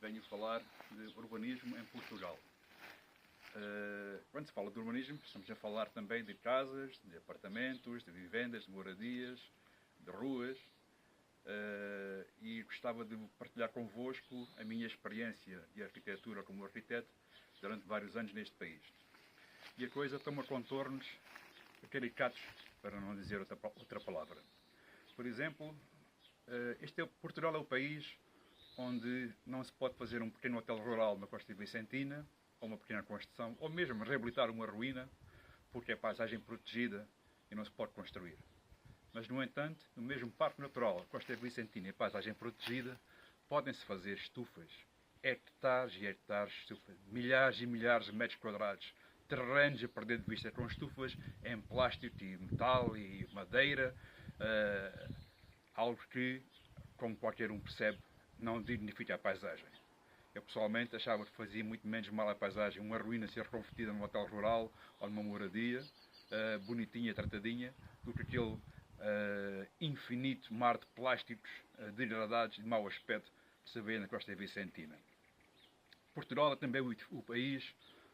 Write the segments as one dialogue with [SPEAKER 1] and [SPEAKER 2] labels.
[SPEAKER 1] venho falar de urbanismo em Portugal. Quando se fala de urbanismo, estamos a falar também de casas, de apartamentos, de vivendas, de moradias, de ruas. E gostava de partilhar convosco a minha experiência de arquitetura como arquiteto durante vários anos neste país. E a coisa toma contornos caricatos, para não dizer outra palavra. Por exemplo, Portugal é o país onde não se pode fazer um pequeno hotel rural na Costa Vicentina, ou uma pequena construção, ou mesmo reabilitar uma ruína, porque é paisagem protegida e não se pode construir. Mas, no entanto, no mesmo Parque Natural, Costa Vicentina e paisagem protegida, podem-se fazer estufas, hectares e hectares de estufas, milhares e milhares de metros quadrados, terrenos a perder de vista com estufas em plástico e metal e madeira, algo que, como qualquer um percebe, não dignifica a paisagem. Eu pessoalmente achava que fazia muito menos mal à paisagem uma ruína ser reconvertida num hotel rural ou numa moradia, bonitinha, tratadinha, do que aquele infinito mar de plásticos degradados de mau aspecto que se vê na Costa Vicentina. Portugal é também o país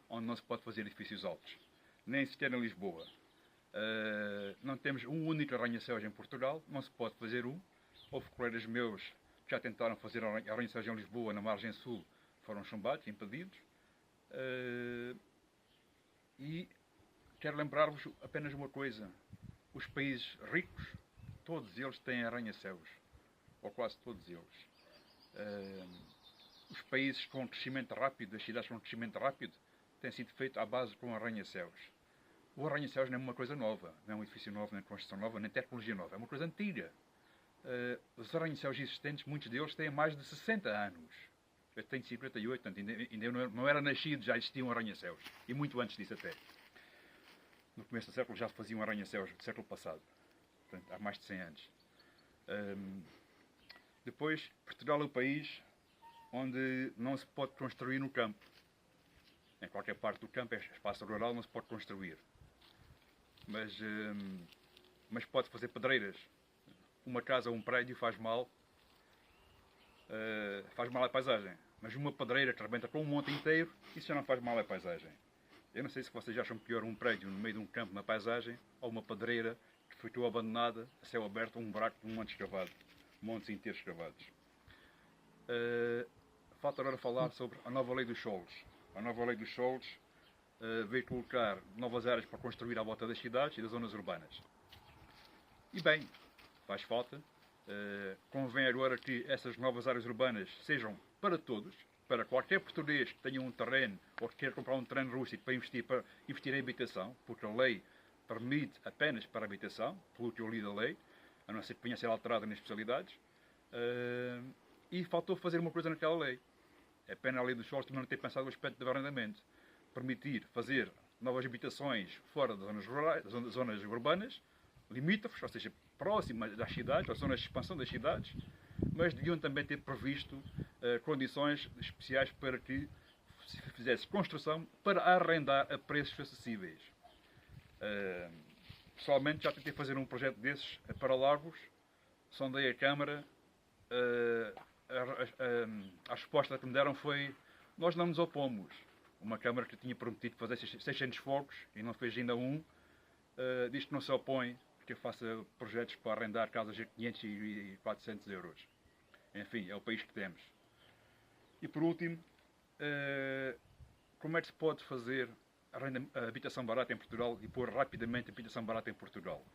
[SPEAKER 1] onde não se pode fazer edifícios altos, nem sequer em Lisboa. Não temos um único arranha-céus em Portugal, não se pode fazer um. Houve colegas meus que já tentaram fazer arranha-céus em Lisboa, na margem sul, foram chumbados, impedidos. E quero lembrar-vos apenas uma coisa: os países ricos, todos eles têm arranha-céus, ou quase todos eles. Os países com crescimento rápido, as cidades com crescimento rápido, têm sido feito à base com arranha-céus. O arranha-céus não é uma coisa nova, não é um edifício novo, nem construção nova, nem tecnologia nova, é uma coisa antiga. Os arranha-céus existentes, muitos deles têm mais de 60 anos. Eu tenho 58, portanto, ainda não era nascido, já existiam arranha-céus. E muito antes disso até. No começo do século já se faziam arranha-céus, do século passado. Portanto, há mais de 100 anos. Depois, Portugal é o país onde não se pode construir no campo. Em qualquer parte do campo, é espaço rural, não se pode construir. Mas pode fazer pedreiras. Uma casa ou um prédio faz mal à paisagem. Mas uma pedreira que rebenta com um monte inteiro, isso já não faz mal à paisagem. Eu não sei se vocês acham pior um prédio no meio de um campo na paisagem, ou uma pedreira que ficou abandonada, a céu aberto, um buraco de um monte escavado. Montes inteiros escavados. Falta agora falar sobre a nova lei dos solos. A nova lei dos solos veio colocar novas áreas para construir à volta das cidades e das zonas urbanas. E bem, faz falta. Convém agora que essas novas áreas urbanas sejam para todos, para qualquer português que tenha um terreno ou que queira comprar um terreno rústico para investir em habitação, porque a lei permite apenas para a habitação, pelo que eu li da lei, a não ser que venha a ser alterada nas especialidades. E faltou fazer uma coisa naquela lei. É pena a lei dos solos também não ter pensado no aspecto do arrendamento. Permitir fazer novas habitações fora das zonas rurais, das zonas urbanas, limítrofes, ou seja, próximas das cidades, ou zonas de expansão das cidades, mas deviam também ter previsto condições especiais para que se fizesse construção para arrendar a preços acessíveis. Pessoalmente já tentei fazer um projeto desses para Lagos, sondei a Câmara, a resposta que me deram foi: nós não nos opomos. Uma Câmara que tinha prometido fazer 600 fogos e não fez ainda um, diz que não se opõe que eu faça projetos para arrendar casas de 500 e 400 euros. Enfim, é o país que temos. E por último, como é que se pode fazer a habitação barata em Portugal e pôr rapidamente a habitação barata em Portugal?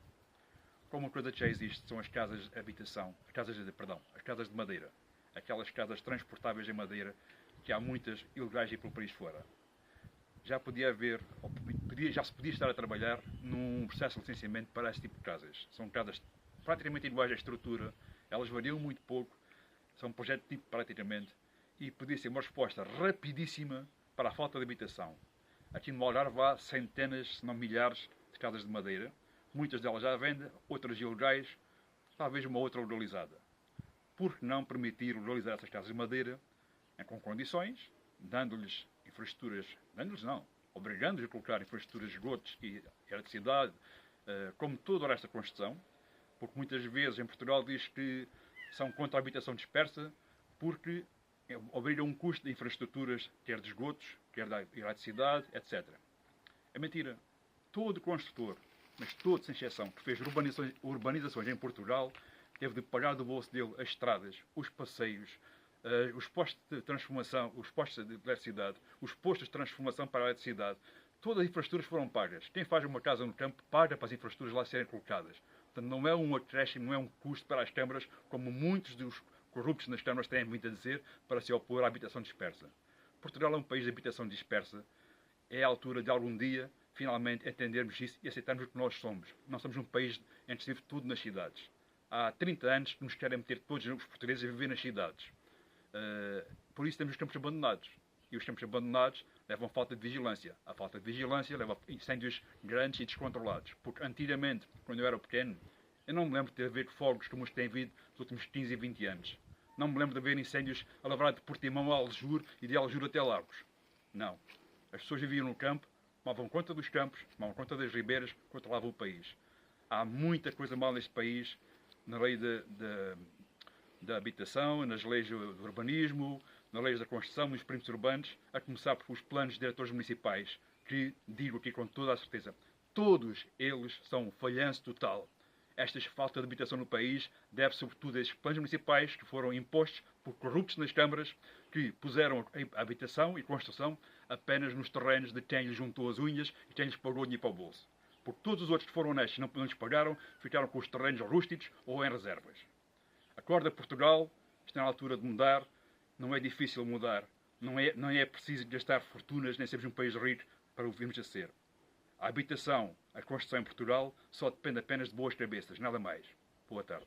[SPEAKER 1] Como uma coisa que já existe, são as casas de habitação, as casas de madeira. Aquelas casas transportáveis em madeira, que há muitas ilegais e pelo país fora. Já se podia estar a trabalhar num processo de licenciamento para esse tipo de casas. São casas praticamente iguais à estrutura, elas variam muito pouco, são um projeto de tipo praticamente, e podia ser uma resposta rapidíssima para a falta de habitação. Aqui no Algarve há centenas, se não milhares, de casas de madeira, muitas delas já à venda, outras ilegais, talvez uma outra legalizada. Por que não permitir legalizar essas casas de madeira com condições, dando-lhes infraestruturas, obrigando-lhes a colocar infraestruturas de esgotos e eletricidade, como toda esta construção, porque muitas vezes em Portugal diz que são contra a habitação dispersa, porque obriga um custo de infraestruturas, quer de esgotos, quer da eletricidade, etc. É mentira. Todo construtor, mas todo sem exceção, que fez urbanizações em Portugal, teve de pagar do bolso dele as estradas, os passeios, os postos de transformação, os postos de eletricidade, os postos de transformação para a eletricidade. Todas as infraestruturas foram pagas. Quem faz uma casa no campo paga para as infraestruturas lá serem colocadas. Portanto, não é um acréscimo, não é um custo para as câmaras, como muitos dos corruptos nas câmaras têm muito a dizer, para se opor à habitação dispersa. Portugal é um país de habitação dispersa. É a altura de algum dia, finalmente, entendermos isso e aceitarmos o que nós somos. Nós somos um país em que se vive tudo nas cidades. Há 30 anos que nos querem meter todos os portugueses a viver nas cidades. Por isso temos os campos abandonados. E os campos abandonados levam a falta de vigilância. A falta de vigilância leva a incêndios grandes e descontrolados. Porque antigamente, quando eu era pequeno, eu não me lembro de ter havido fogos como os que têm havido nos últimos 15 e 20 anos. Não me lembro de haver incêndios a lavrar de Portimão a Aljur e de Aljur até Lagos. Não. As pessoas viviam no campo, tomavam conta dos campos, tomavam conta das ribeiras, controlavam o país. Há muita coisa mal neste país, na lei da habitação, nas leis do urbanismo, nas leis da construção, nos perímetros urbanos, a começar por os planos de diretores municipais, que, digo aqui com toda a certeza, todos eles são um falhanço total. Esta falta de habitação no país deve sobretudo a estes planos municipais que foram impostos por corruptos nas câmaras, que puseram a habitação e construção apenas nos terrenos de quem lhes juntou as unhas e quem lhes pagou dinheiro para o bolso. Porque todos os outros que foram honestos e não lhes pagaram, ficaram com os terrenos rústicos ou em reservas. Acorda Portugal, está na altura de mudar, não é difícil mudar, não é preciso gastar fortunas, nem sermos um país rico para o virmos a ser. A habitação, a construção em Portugal, só depende apenas de boas cabeças, nada mais. Boa tarde.